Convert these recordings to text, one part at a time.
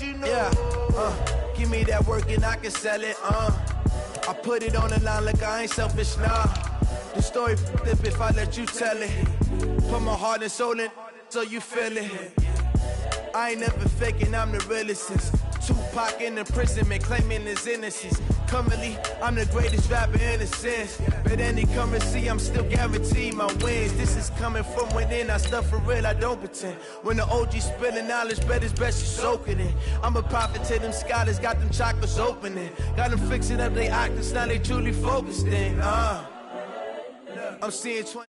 you know. Yeah, give me that work and I can sell it. I put it on the line like I ain't selfish, nah. The story flip if I let you tell it. Put my heart and soul in so you feel it. I ain't never faking, I'm the realest since Tupac in imprisonment, claiming his innocence. Currently, I'm the greatest rapper in a sense. But any come and see, I'm still guaranteed my wins. This is coming from within, I stuff for real, I don't pretend. When the OG spilling knowledge, bet it's best you soak it in. I'm a prophet to them scholars, got them chakras opening. Got them fixing up their octaves, now they truly focused in. I'm seeing 20.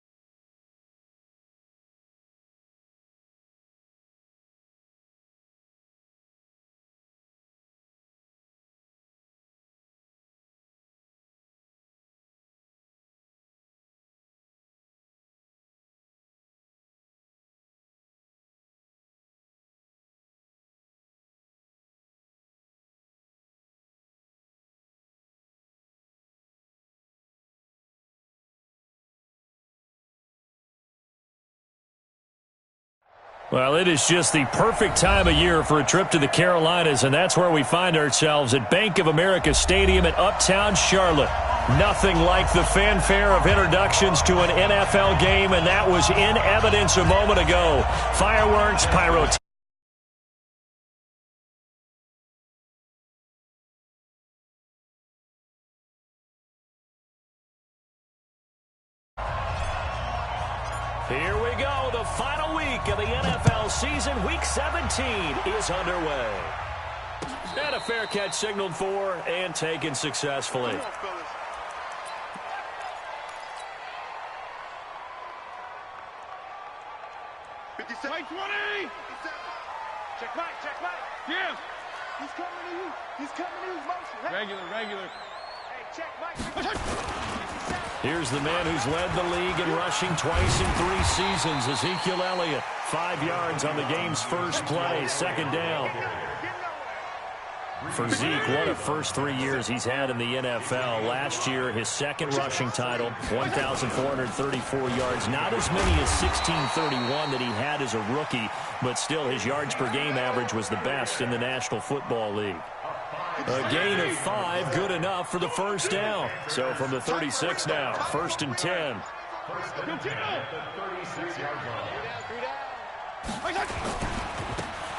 Well, it is just the perfect time of year for a trip to the Carolinas, and that's where we find ourselves at Bank of America Stadium in Uptown Charlotte. Nothing like the fanfare of introductions to an NFL game, and that was in evidence a moment ago. Fireworks, pyrotechnics. Here we go. The final week of the NFL season. Week 17 is underway. And a fair catch signaled for and taken successfully. Check 20! Check right, check right. Yeah. He's coming to you. He's coming to you. Motion. Hey. Regular. Hey, check Mike. Here's the man who's led the league in rushing twice in 3 seasons, Ezekiel Elliott. 5 yards on the game's first play, second down. For Zeke, what a first 3 years he's had in the NFL. Last year, his second rushing title, 1,434 yards. Not as many as 1,631 that he had as a rookie, but still his yards per game average was the best in the National Football League. A gain of 5, good enough for the first down. So from the 36 now, 1st and 10.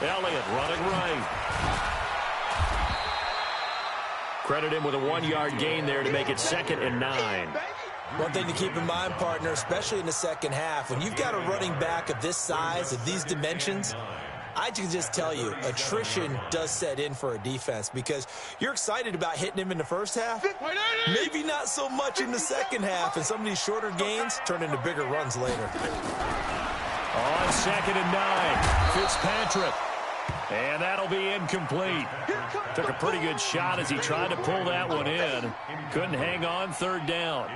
Elliott running right. Credit him with a 1-yard gain there to make it 2nd and 9. One thing to keep in mind, partner, especially in the second half, when you've got a running back of this size, of these dimensions, I can just tell you, attrition does set in for a defense because you're excited about hitting him in the first half. Maybe not so much in the second half, and some of these shorter gains turn into bigger runs later. On 2nd and 9, Fitzpatrick. And that'll be incomplete. Took a pretty good shot as he tried to pull that one in. Couldn't hang on, 3rd down.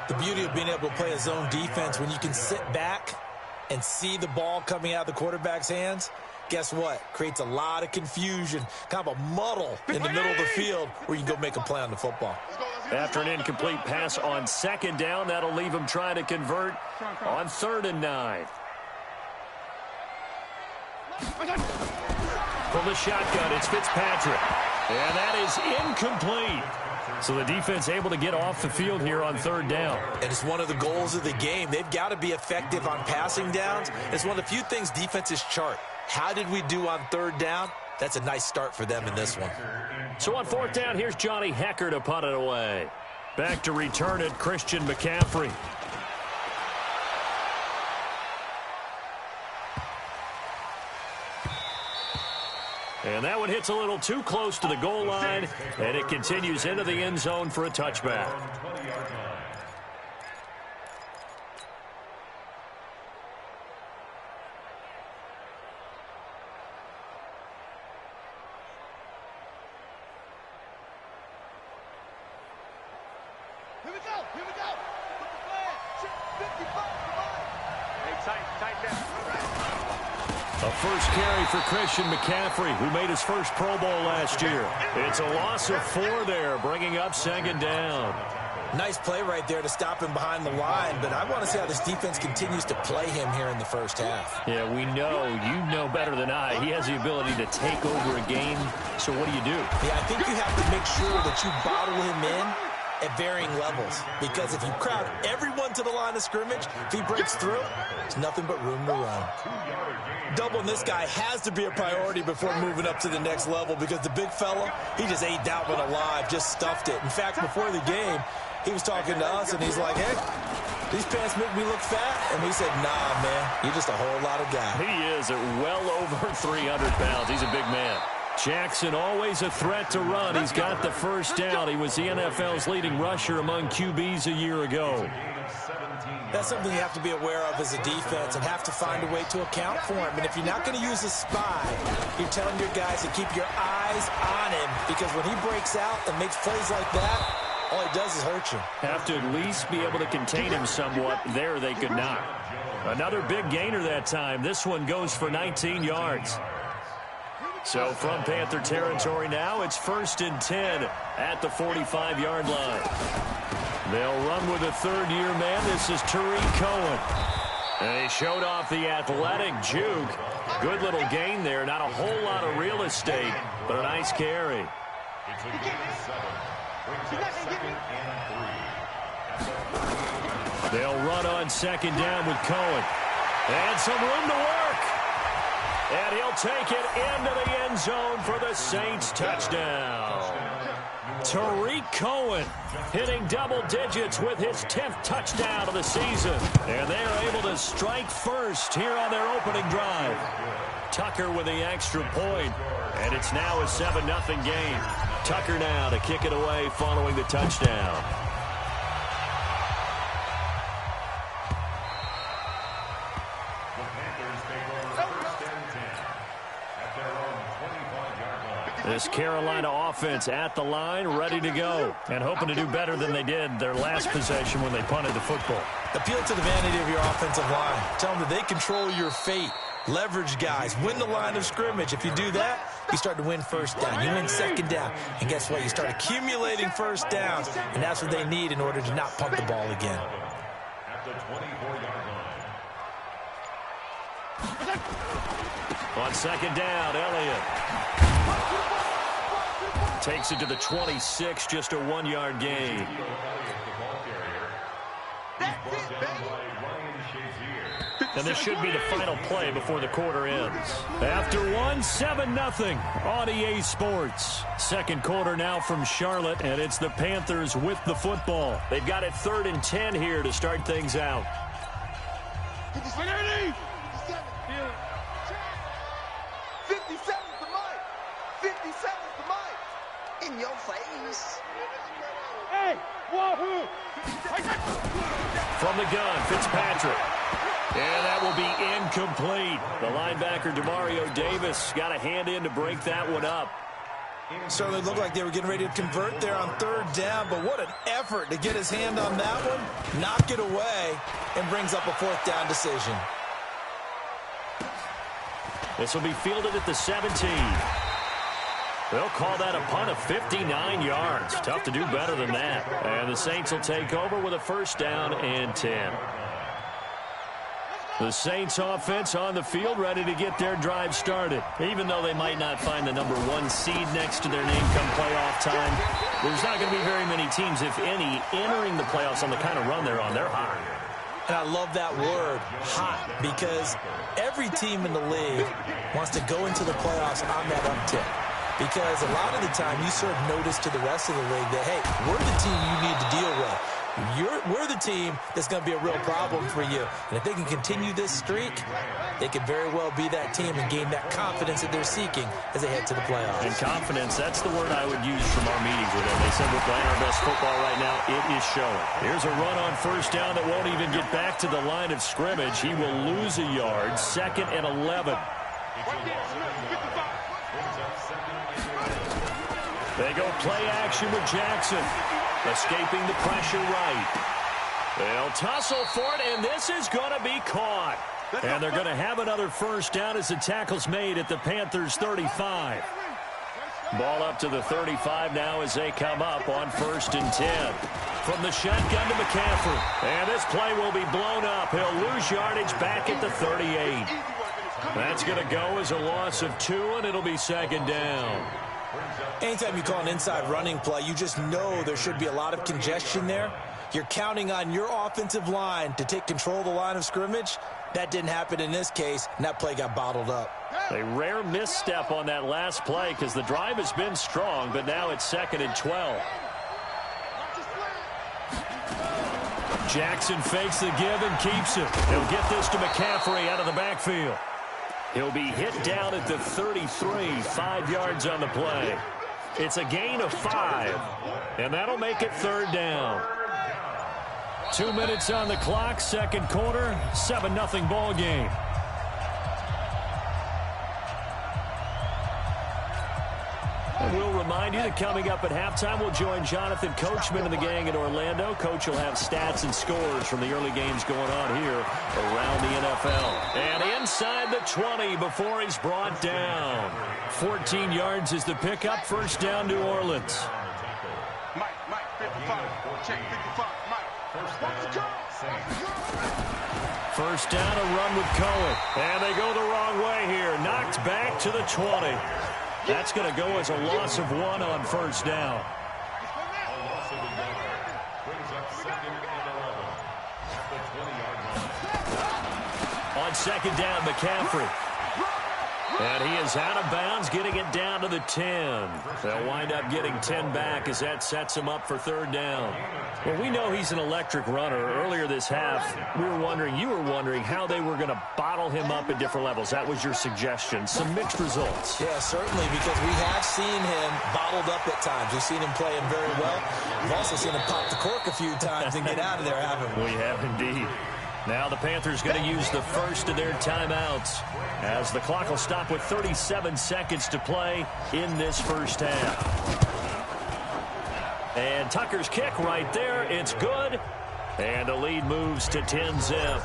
The beauty of being able to play a zone defense when you can sit back and see the ball coming out of the quarterback's hands, guess what? Creates a lot of confusion, kind of a muddle in the middle of the field where you can go make a play on the football. After an incomplete pass on 2nd down, that'll leave him trying to convert on 3rd and 9. From the shotgun, it's Fitzpatrick. And that is incomplete. So the defense able to get off the field here on 3rd down. And it's one of the goals of the game. They've got to be effective on passing downs. It's one of the few things defenses chart. How did we do on 3rd down? That's a nice start for them in this one. So on 4th down, here's Johnny Hekker to punt it away. Back to return it, Christian McCaffrey. And that one hits a little too close to the goal line, and it continues into the end zone for a touchback. Here we go. Put the flag. 55, come on. Hey, tight down. A first carry for Christian McCaffrey, who made his first Pro Bowl last year. It's a loss of 4 there, bringing up 2nd down. Nice play right there to stop him behind the line, but I want to see how this defense continues to play him here in the first half. Yeah, we know, you know better than I, he has the ability to take over a game, so what do you do? Yeah, I think you have to make sure that you bottle him in at varying levels, because if you crowd everyone to the line of scrimmage, if he breaks through, there's nothing but room to run. Doubling this guy has to be a priority before moving up to the next level, because the big fella, he just ate that one alive, just stuffed it. In fact, before the game, he was talking to us, and he's like, hey, these pants make me look fat. And we said, nah, man, you're just a whole lot of guy. He is at well over 300 pounds. He's a big man. Jackson always a threat to run. He's got the first down. He was the NFL's leading rusher among QBs a year ago. That's something you have to be aware of as a defense and have to find a way to account for him. And if you're not going to use a spy, you're telling your guys to keep your eyes on him, because when he breaks out and makes plays like that, all he does is hurt you. Have to at least be able to contain him somewhat. There they could not. Another big gainer that time. This one goes for 19 yards. So from Panther territory now, it's 1st and 10 at the 45-yard line. They'll run with a third-year man. This is Tariq Cohen. And he showed off the athletic juke. Good little gain there. Not a whole lot of real estate, but a nice carry. They'll run on 2nd down with Cohen. And some room to work. And he'll take it into the end zone for the Saints touchdown. Tariq Cohen hitting double digits with his 10th touchdown of the season. And they are able to strike first here on their opening drive. Tucker with the extra point. And it's now a 7-0 game. Tucker now to kick it away following the touchdown. This Carolina offense at the line, ready to go, and hoping to do better than they did their last possession when they punted the football. Appeal to the vanity of your offensive line. Tell them that they control your fate. Leverage guys. Win the line of scrimmage. If you do that, you start to win first down. You win 2nd down. And guess what? You start accumulating first downs, and that's what they need in order to not punt the ball again. On 2nd down, Elliott takes it to the 26, just a 1-yard gain. And this should be the final play before the quarter ends. After one, 7-0 on EA Sports. Second quarter now from Charlotte, and it's the Panthers with the football. They've got it 3rd and 10 here to start things out. 57 the mic. 57 the mic. In your face. Hey, wahoo! From the gun, Fitzpatrick. And that will be incomplete. The linebacker, Demario Davis, got a hand in to break that one up. Certainly looked like they were getting ready to convert there on 3rd down, but what an effort to get his hand on that one, knock it away, and brings up a 4th down decision. This will be fielded at the 17. They'll call that a punt of 59 yards. Tough to do better than that. And the Saints will take over with a 1st down and 10. The Saints offense on the field, ready to get their drive started. Even though they might not find the number 1 seed next to their name come playoff time, there's not going to be very many teams, if any, entering the playoffs on the kind of run they're on. They're hot. And I love that word, hot, because every team in the league wants to go into the playoffs on that uptick. Because a lot of the time you serve notice to the rest of the league that, hey, we're the team you need to deal with. We're the team that's going to be a real problem for you. And if they can continue this streak, they could very well be that team and gain that confidence that they're seeking as they head to the playoffs. And confidence, that's the word I would use from our meetings with them. They said we're playing our best football right now. It is showing. Here's a run on 1st down that won't even get back to the line of scrimmage. He will lose a yard. 2nd and 11. They go play action with Jackson. Escaping the pressure right. They'll tussle for it, and this is going to be caught. And they're going to have another 1st down as the tackle's made at the Panthers' 35. Ball up to the 35 now as they come up on 1st and 10. From the shotgun to McCaffrey. And this play will be blown up. He'll lose yardage back at the 38. That's going to go as a loss of 2, and it'll be 2nd down. Anytime you call an inside running play, you just know there should be a lot of congestion there. You're counting on your offensive line to take control of the line of scrimmage. That didn't happen in this case, and that play got bottled up. A rare misstep on that last play because the drive has been strong, but now it's 2nd and 12. Jackson fakes the give and keeps it. He'll get this to McCaffrey out of the backfield. He'll be hit down at the 33, 5 yards on the play. It's a gain of 5, and that'll make it 3rd down. 2 minutes on the clock, 2nd quarter, 7-0 ball game. And we'll remind you that coming up at halftime, we'll join Jonathan Coachman and the gang in Orlando. Coach will have stats and scores from the early games going on here around the NFL. And inside the 20 before he's brought down. 14 yards is the pickup. 1st down, New Orleans. Mike, 55. Check 55. Mike. 1st down, a run with Cohen. And they go the wrong way here. Knocked back to the 20. That's going to go as a loss of 1 on 1st down. On 2nd down, McCaffrey. And he is out of bounds, getting it down to the 10. They'll wind up getting 10 back as that sets him up for 3rd down. Well, we know he's an electric runner. Earlier this half, you were wondering how they were going to bottle him up at different levels. That was your suggestion. Some mixed results. Yeah, certainly, because we have seen him bottled up at times. We've seen him playing very well. We've also seen him pop the cork a few times and get out of there, haven't we? We have indeed. Now the Panthers going to use the first of their timeouts as the clock will stop with 37 seconds to play in this 1st half. And Tucker's kick right there. It's good. And the lead moves to 10-zip.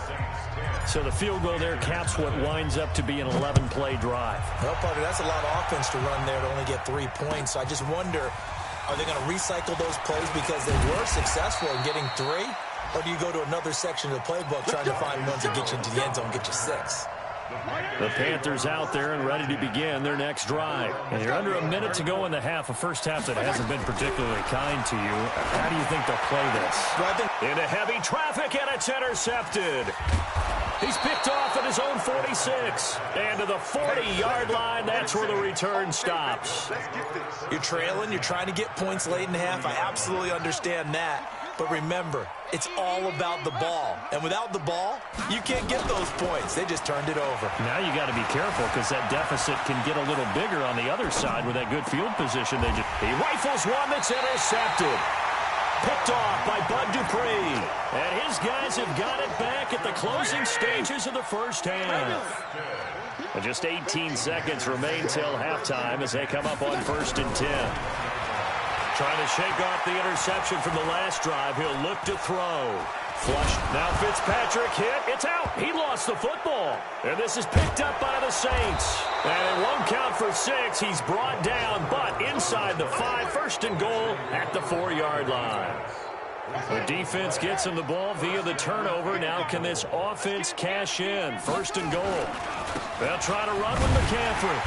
So the field goal there caps what winds up to be an 11-play drive. Well, partner, that's a lot of offense to run there to only get 3 points. So I just wonder, are they going to recycle those plays because they were successful in getting 3? Or do you go to another section of the playbook trying to find ones that get you into the end zone and get you 6? The Panthers out there and ready to begin their next drive. And you're under a minute to go in the half, a first half that hasn't been particularly kind to you. How do you think they'll play this? Into heavy traffic, and it's intercepted. He's picked off at his own 46. And to the 40-yard line, that's where the return stops. You're trailing. You're trying to get points late in the half. I absolutely understand that. But remember, it's all about the ball. And without the ball, you can't get those points. They just turned it over. Now you got to be careful because that deficit can get a little bigger on the other side with that good field position. He rifles one that's intercepted. Picked off by Bud Dupree. And his guys have got it back at the closing stages of the 1st half. And just 18 seconds remain till halftime as they come up on 1st and 10. Trying to shake off the interception from the last drive. He'll look to throw. Flush. Now Fitzpatrick hit. It's out. He lost the football. And this is picked up by the Saints. And it won't count for 6. He's brought down, but inside the 5. 1st and goal at the 4-yard line. The defense gets him the ball via the turnover. Now can this offense cash in? 1st and goal. They'll try to run with McCaffrey.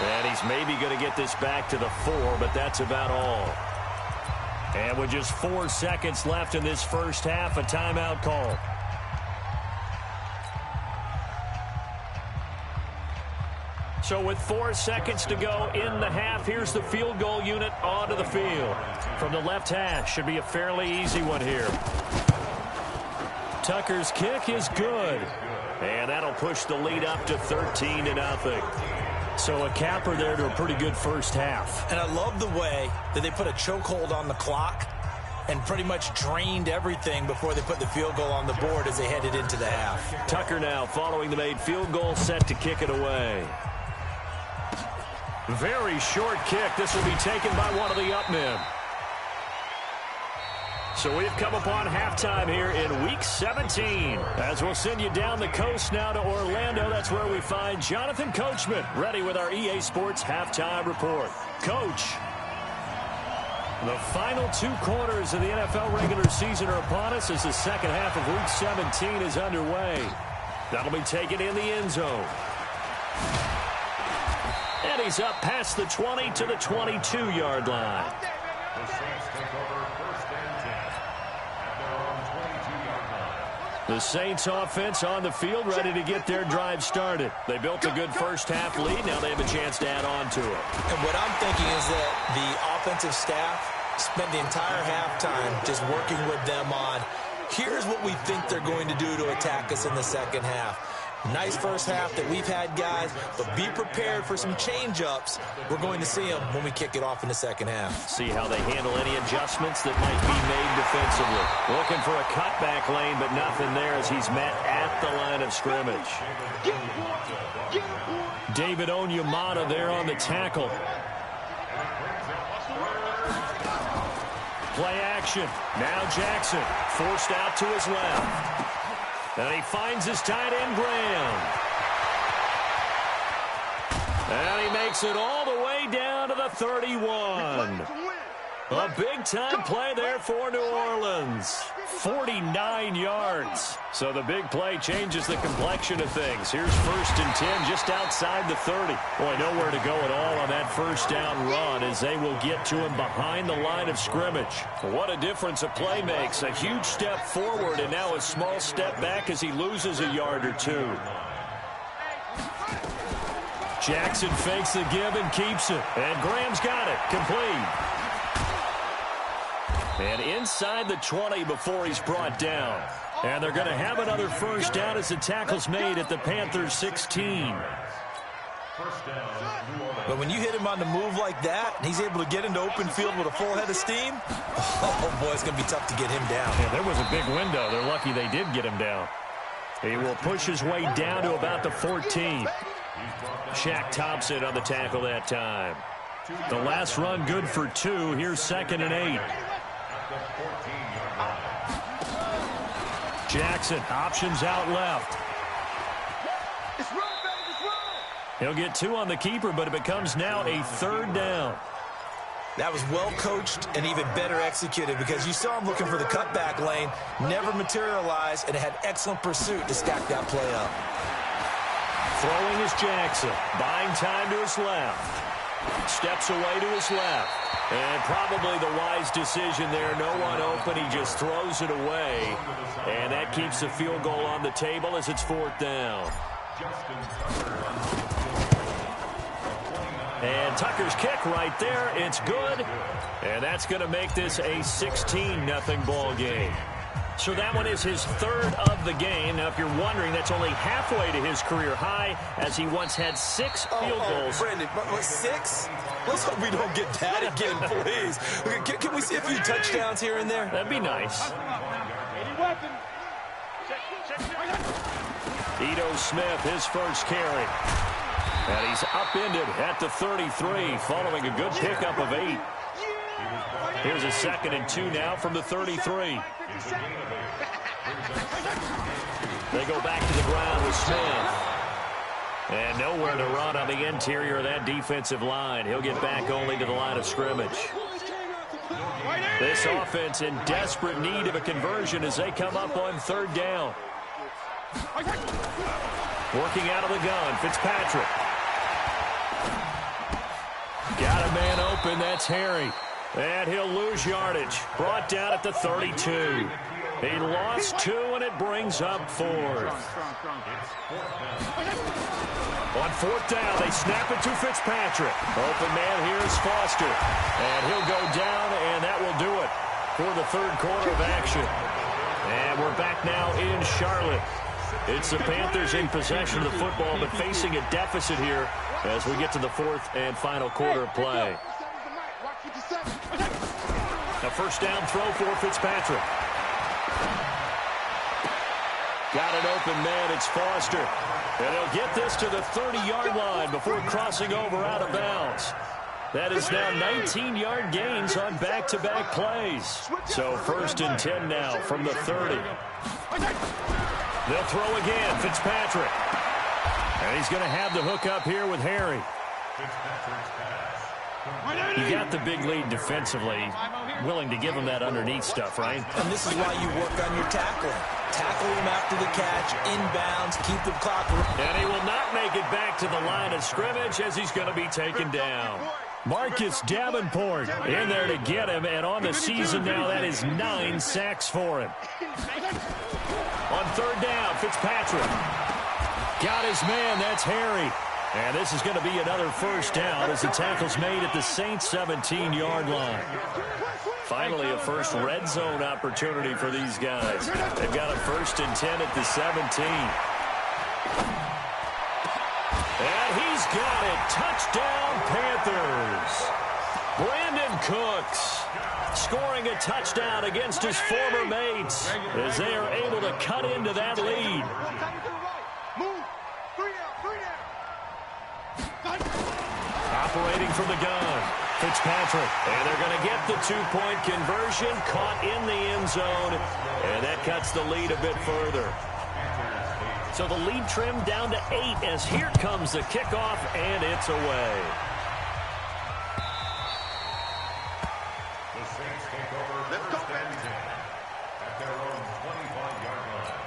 And he's maybe going to get this back to the 4, but that's about all. And with just 4 seconds left in this 1st half, a timeout call. So with 4 seconds to go in the half, here's the field goal unit onto the field. From the left hash, should be a fairly easy one here. Tucker's kick is good. And that'll push the lead up to 13-0. So a capper there to a pretty good 1st half. And I love the way that they put a chokehold on the clock and pretty much drained everything before they put the field goal on the board as they headed into the half. Tucker now following the made field goal, set to kick it away. Very short kick. This will be taken by one of the up men. So we've come upon halftime here in Week 17. As we'll send you down the coast now to Orlando, that's where we find Jonathan Coachman, ready with our EA Sports Halftime Report. Coach, the final 2 quarters of the NFL regular season are upon us as the second half of Week 17 is underway. That'll be taken in the end zone. And he's up past the 20 to the 22-yard line. The Saints offense on the field, ready to get their drive started. They built a good first half lead. Now they have a chance to add on to it. And what I'm thinking is that the offensive staff spent the entire halftime just working with them on, here's what we think they're going to do to attack us in the second half. Nice first half that we've had, guys, but be prepared for some change-ups. We're going to see them when we kick it off in the second half. See how they handle any adjustments that might be made defensively. Looking for a cutback lane, but nothing there as he's met at the line of scrimmage. David Onyemata there on the tackle. Play action. Now Jackson forced out to his left. And he finds his tight end, Graham. And he makes it all the way down to the 31. A big-time play there for New Orleans. 49 yards. So the big play changes the complexion of things. Here's 1st and 10 just outside the 30. Boy, nowhere to go at all on that first down run as they will get to him behind the line of scrimmage. What a difference a play makes. A huge step forward and now a small step back as he loses a yard or two. Jackson fakes the give and keeps it. And Graham's got it. Complete. And inside the 20 before he's brought down. And they're going to have another first down as the tackle's made at the Panthers 16. But when you hit him on the move like that, and he's able to get into open field with a full head of steam, oh boy, it's going to be tough to get him down. Yeah, there was a big window. They're lucky they did get him down. He will push his way down to about the 14. Shaq Thompson on the tackle that time. The last run good for 2. Here's 2nd and 8. Jackson options out left. He'll get 2 on the keeper, but it becomes now a 3rd down. That was well coached and even better executed because you saw him looking for the cutback lane, never materialized, and had excellent pursuit to stack that play up. Throwing is Jackson, buying time to his left. Steps away to his left. And probably the wise decision there. No one open. He just throws it away. And that keeps the field goal on the table as it's 4th down. And Tucker's kick right there. It's good. And that's going to make this a 16-0 ball game. So that one is his 3rd of the game. Now, if you're wondering, that's only halfway to his career high as he once had 6 field goals. Brandon, 6? Let's hope we don't get that again, please. Can we see a few touchdowns here and there? That'd be nice. Ito Smith, his first carry. And he's upended at the 33 following a good pickup of 8. Here's a 2nd and 2 now from the 33. They go back to the ground with Smith. And nowhere to run on the interior of that defensive line. He'll get back only to the line of scrimmage. This offense in desperate need of a conversion as they come up on 3rd down. Working out of the gun, Fitzpatrick. Got a man open, that's Harry. And he'll lose yardage. Brought down at the 32. He lost 2, and it brings up 4th. On 4th down, they snap it to Fitzpatrick. Open man here is Foster. And he'll go down, and that will do it for the 3rd quarter of action. And we're back now in Charlotte. It's the Panthers in possession of the football, but facing a deficit here as we get to the 4th and final quarter of play. A first down throw for Fitzpatrick. Got an open man, it's Foster. And he'll get this to the 30-yard line before crossing over out of bounds. That is now 19-yard gains on back-to-back plays. So 1st and 10 now from the 30. They'll throw again, Fitzpatrick. And he's going to have the hook up here with Harry. You got the big lead defensively, willing to give him that underneath stuff, right? And this is why you work on your tackling. Tackle him after the catch, inbounds, keep the clock. And he will not make it back to the line of scrimmage as he's going to be taken down. Marcus Davenport in there to get him, and on the season now, that is 9 sacks for him. On 3rd down, Fitzpatrick. Got his man, that's Harry. And this is going to be another 1st down as the tackle's made at the Saints' 17-yard line. Finally, a first red zone opportunity for these guys. They've got a 1st and 10 at the 17. And he's got it. Touchdown, Panthers. Brandon Cooks scoring a touchdown against his former mates as they are able to cut into that lead. Operating from the gun, Fitzpatrick. And they're going to get the 2-point conversion, caught in the end zone, and that cuts the lead a bit further. So the lead trimmed down to 8 as here comes the kickoff, and it's away. The Saints take over first and 10 at their own 25-yard line.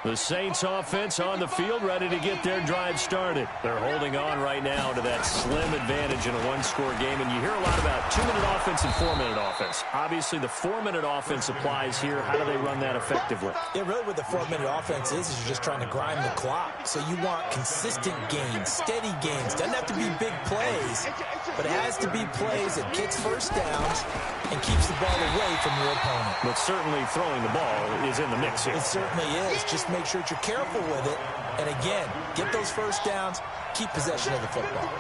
The Saints offense on the field, ready to get their drive started. They're holding on right now to that slim advantage in a one-score game, and you hear a lot about 2-minute offense and 4-minute offense. Obviously, the 4-minute offense applies here. How do they run that effectively? Yeah, really what the 4-minute offense is you're just trying to grind the clock. So you want consistent gains, steady gains. Doesn't have to be big plays, but it has to be plays that gets first downs and keeps the ball away from your opponent. But certainly throwing the ball is in the mix here. It certainly is. Just make sure that you're careful with it. And again, get those first downs, keep possession of the football.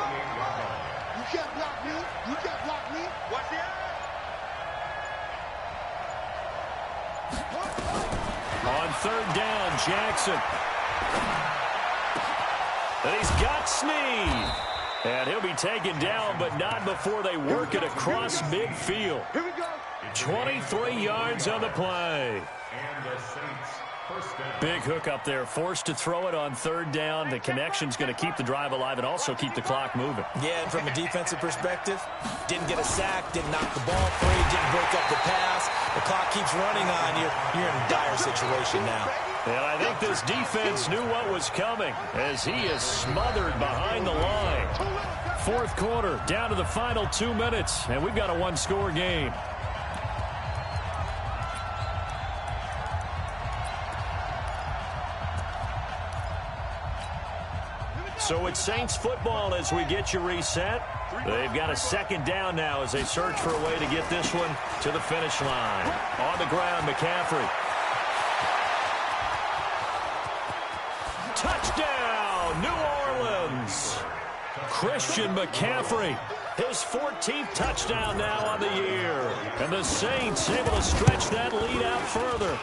You can't block me. You can't block me. Watch the eye. On 3rd down, Jackson. And he's got Snead. And he'll be taken down, but not before they work it across midfield. Here we go. 23 yards on the play. And the Saints first down. Big hook up there, forced to throw it on 3rd down. The connection's going to keep the drive alive and also keep the clock moving. Yeah, and from a defensive perspective, didn't get a sack, didn't knock the ball free, didn't break up the pass. The clock keeps running on you. You're in a dire situation now. And I think this defense knew what was coming as he is smothered behind the line. 4th quarter, down to the final 2 minutes, and we've got a one-score game. So it's Saints football as we get you reset. They've got a 2nd down now as they search for a way to get this one to the finish line. On the ground, McCaffrey. Touchdown, New Orleans. Christian McCaffrey, his 14th touchdown now on the year. And the Saints able to stretch that lead out further.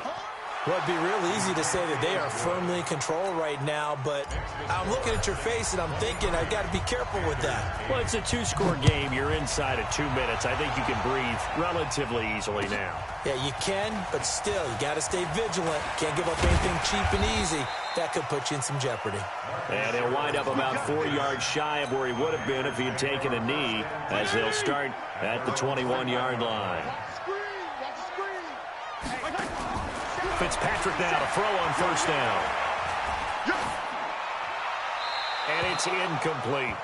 Well, it'd be real easy to say that they are firmly in control right now, but I'm looking at your face and I'm thinking I've got to be careful with that. Well, it's a 2-score game. You're inside of 2 minutes. I think you can breathe relatively easily now. Yeah, you can, but still, you got to stay vigilant. Can't give up anything cheap and easy. That could put you in some jeopardy. And he'll wind up about 4 yards shy of where he would have been if he had taken a knee as they'll start at the 21-yard line. Fitzpatrick now to throw on 1st down. And it's incomplete.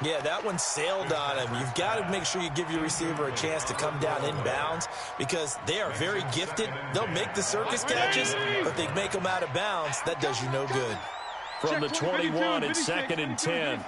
Yeah, that one sailed on him. You've got to make sure you give your receiver a chance to come down inbounds because they are very gifted. They'll make the circus catches, but they make them out of bounds. That does you no good. From the 21, it's 2nd and 10.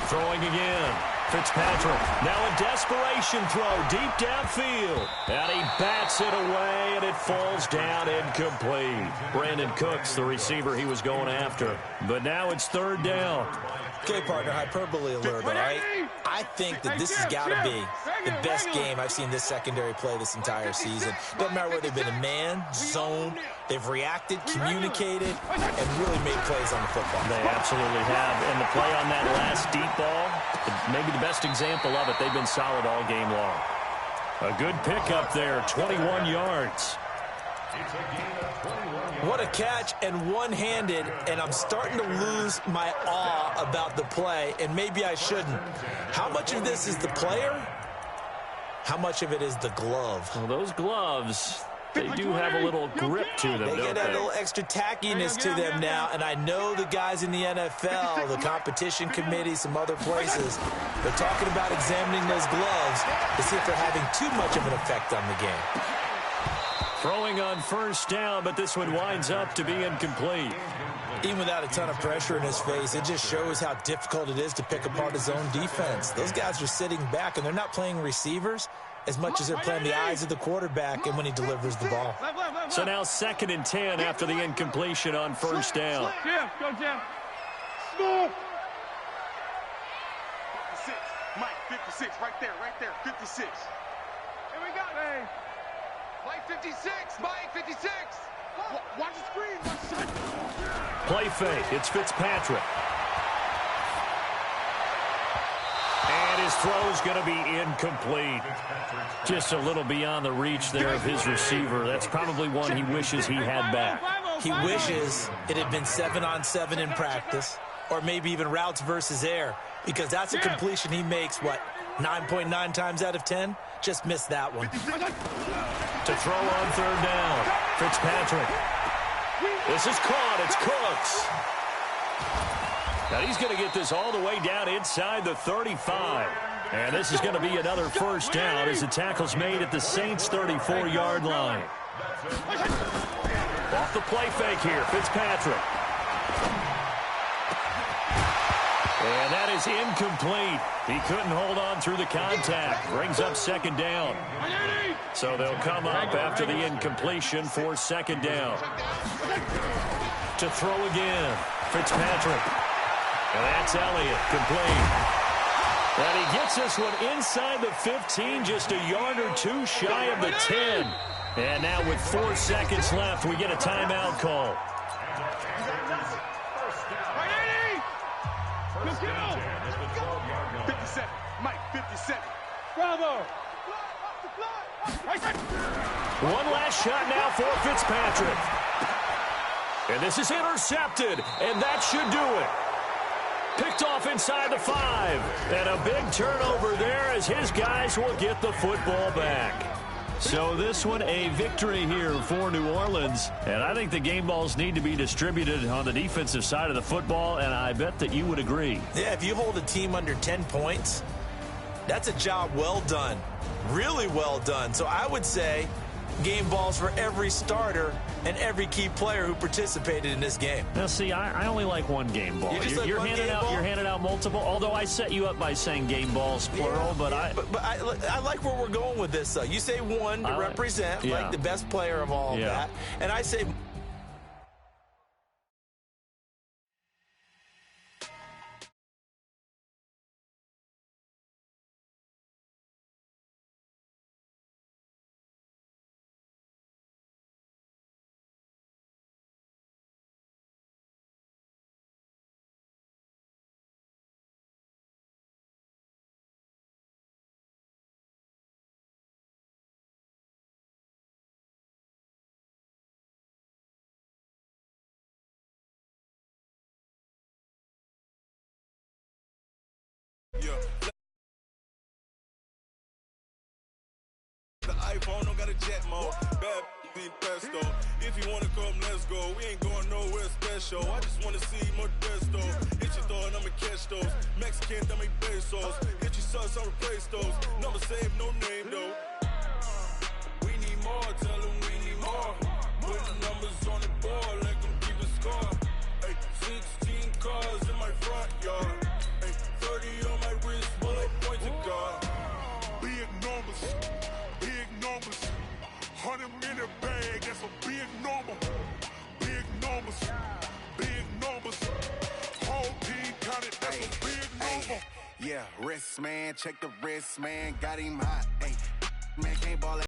Throwing again. Fitzpatrick. Now a desperation throw deep downfield. And he bats it away, and it falls down incomplete. Brandon Cooks, the receiver he was going after. But now it's 3rd down. Okay, partner, hyperbole alert, all right? I think that this has got to be the best game I've seen this secondary play this entire season. Doesn't matter whether they've been in man, zone, they've reacted, communicated, and really made plays on the football. They absolutely have. And the play on that last deep ball, maybe the best example of it, they've been solid all game long. A good pickup there, 21 yards. What a catch, and one-handed, and I'm starting to lose my awe about the play, and maybe I shouldn't. How much of this is the player? How much of it is the glove? Well, those gloves, they do have a little grip to them, They get a little extra tackiness to them now, and I know the guys in the NFL, the competition committee, some other places, they're talking about examining those gloves to see if they're having too much of an effect on the game. Throwing on first down, but this one winds up to be incomplete. Even without a ton of pressure in his face, it just shows how difficult it is to pick apart his own defense. Those guys are sitting back, and they're not playing receivers as much as they're playing the eyes of the quarterback and when he delivers the ball. So now 2nd and 10 after the incompletion on first down. Jim, go Jim. Score. 56, Mike, 56, right there, 56. Here we go. Hey. Mike 56, Mike 56. Watch the screen. Play fake. It's Fitzpatrick. And his throw's going to be incomplete. Just a little beyond the reach there of his receiver. That's probably one he wishes he had back. He wishes it had been 7-on-7 in practice, or maybe even routes versus air, because that's a completion he makes, 9.9 times out of 10? Just missed that one. To throw on 3rd down, Fitzpatrick. This is caught. It's Cooks. Now he's going to get this all the way down inside the 35. And this is going to be another first down as the tackle's made at the Saints' 34-yard line. Off the play fake here, Fitzpatrick. And that is incomplete. He couldn't hold on through the contact. Brings up 2nd down. So they'll come up after the incompletion for 2nd down. To throw again, Fitzpatrick. And that's Elliott, complete. And he gets this one inside the 15, just a yard or two shy of the 10. And now with 4 seconds left, we get a timeout call. Let's go. 57, Mike, 57. Bravo. One last shot now for Fitzpatrick. And this is intercepted, and that should do it. Picked off inside the 5. And a big turnover there as his guys will get the football back. So this one a victory here for New Orleans. And I think the game balls need to be distributed on the defensive side of the football, and I bet that you would agree. Yeah, if you hold a team under 10 points, that's a job well done. Really well done. So I would say game balls for every starter and every key player who participated in this game. Now, see, I only like one game ball. You're handing out multiple, although I set you up by saying game balls, plural, but I like where we're going with this, though. You say one to represent, like the best player of all of that, and I say... The iPhone don't got a jet mode. Bad be pesto. If you wanna come, let's go. We ain't going nowhere special. I just wanna see more desto. Hit your throw and I'ma catch those. Mexican, dummy pesos. Hit your sons, I'll replace those. Number save, no name though. We need more, tell them we need more. Put the numbers on the board, let them keep the score. Ay, 16 cars in my front yard. Ay, 30 on my wrist, bullet point to God. Big numbers. 100 in a bag, that's a big number. Big numbers, big numbers. Whole team counted, that's a Yeah, wrist man, check the wrist man, got him hot. Ayy, man can't ball